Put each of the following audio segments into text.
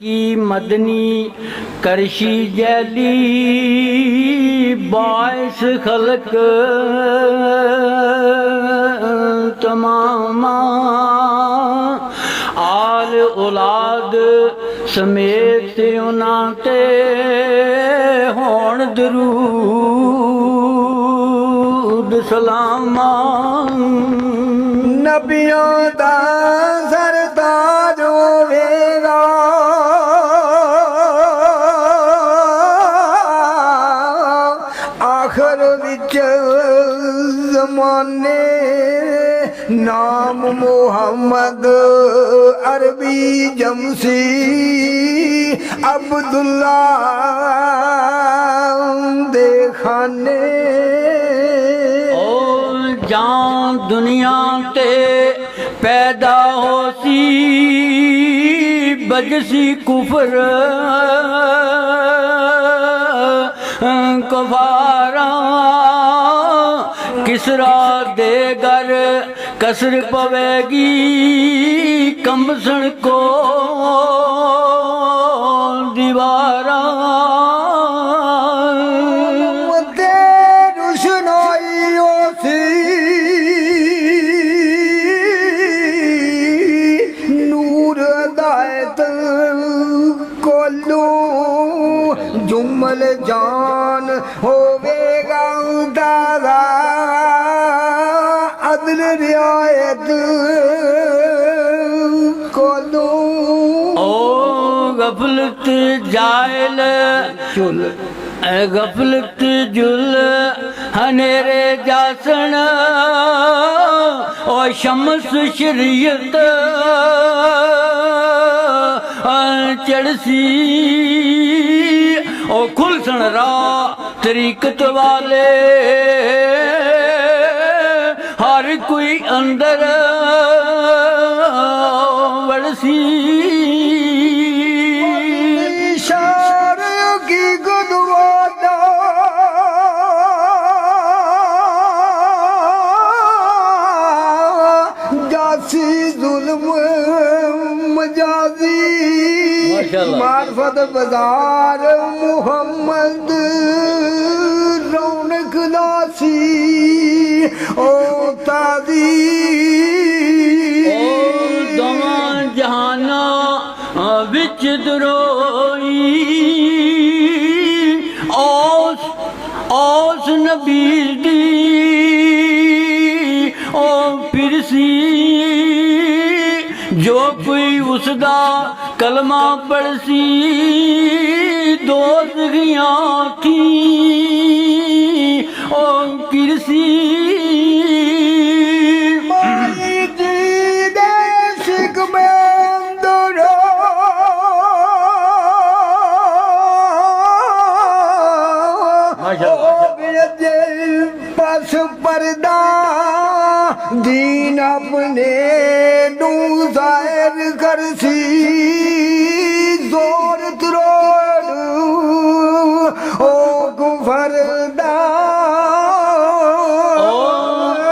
की मदनी करशी जैली बाइस खलक तमामा आल औलाद समेत उन्हां ते होण दरूद सलामा। नबियों दा सरताज होवेगा आखिर विच ज़माने नाम मुहम्मद अरबी जमसी अब्दुल्ला दे खाने। जान दुनिया ते पैदा होसी बजसी कुफर कफारा किसरा दे घर कसर पवेगी कंबसण को दीवारा। जुमल जान होवेगा दादा अदल रियायत को दो। ओ गफलत जायल चुल गफलत जुल हनेरे जासन ओ शमस शरीयत चढ़सी ओ खुलसन रा तरीकत वाले हर कोई अंदर वड़सी। इशारों की गुदवादा जासी जुल्म मजाजी मार्फत बाजार मुहम्मद रौनक नासी ओ तादी दोवां जहाना विच दरोई औस नबी दी ओ फिरसी जो कोई उसदा कलमा पढ़सी दोज़खियां थी ओ किरसी। माई जी दे शिक में अंदरो पास पर्दा दीन अपने नू जाहिर करसी जोर त्रोड़ ओ गुफरदा ओ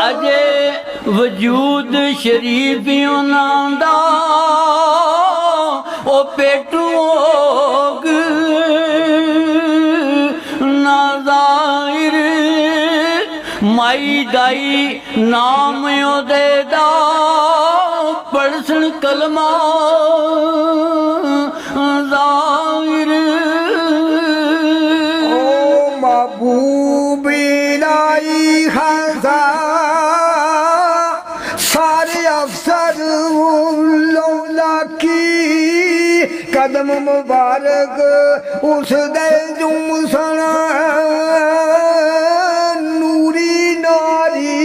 अजे वजूद शरीफ उन्हां दा ओ पेटू होग ना ज़ाहिर माई दाई नाम ओदे दा पढ़सन कलमा ज़ाहिर। ओ महबूब इलाही खासा सारे अफसर लौला की कदम मुबारक उस दे जुम सना नूरी नारी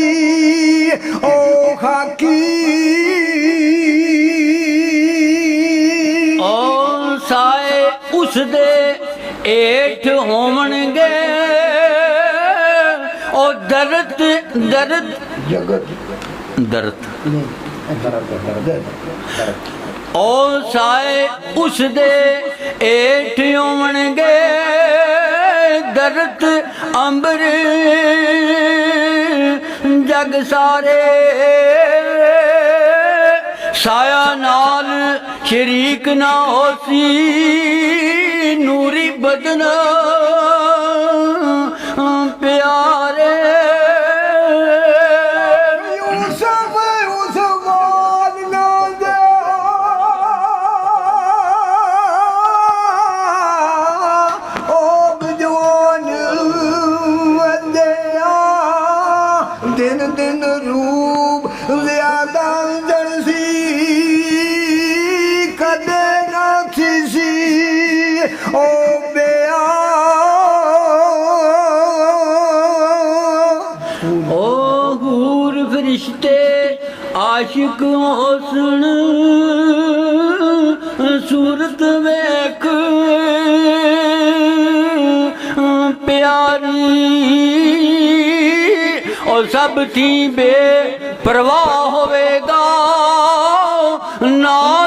ओ खाकी ओ साए उस दे एठ होवणगे ओ दर्द दर्द जगत दर्द ओ साए उस दे एठ होवणगे दर्द अंबर जग सारे ਸਾਇਆ ਨਾਲ ਸ਼ਰੀਕ ਨਾ ਹੋਸੀ ਨੂਰੀ ਬਦਨ ਪਿਆਰੇ ਯੂਸਫ ਉਸਮਾਨ ਨਾ ਦੇ ਉਹ ਜਵਾਨ ਵੰਦਿਆ ਦਿਨ ਦਿਨ ਰੂਪ ਜ਼ਿਆਦਾ ਜਰਸੀ ਕਦੇ ਨਾ ਸੀ ਉਹ ਬਿਆ ਓ ਹੂਰ ਫਰਿਸ਼ਤੇ ਆਸ਼ਿਕ ਹੋਸਣ ਸੂਰਤ ਵੇਖ ਪਿਆਰੀ ਓ ਸਭ ਥੀ ਬੇਪਰਵਾਹ ਹੋਵੇਗਾ ਨਾ